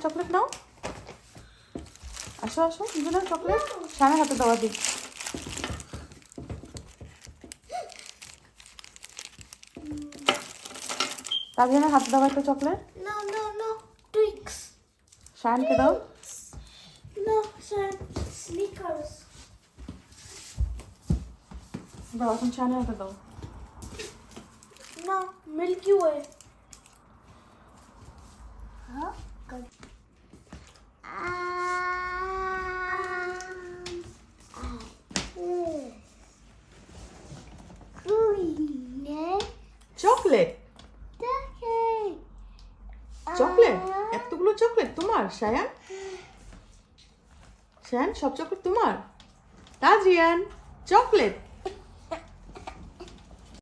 Chocolate নাও, আসো আসো, নিজে নাও চকলেট। শায়ানের হাতে দেওয়া দিই। তাবিয়ানের হাতে দাও একটা chocolate. No, no, no. Twix. শায়ানকে দাও। No, sir. Snickers. দাও এখন শায়ানের হাতে দাও। No, Milky Way. Huh? Good. Chocolate, chocolate, এতগুলো চকলেট তোমার শায়ান? শায়ান সব চকলেট তোমার? তাজিয়ান চকলেট।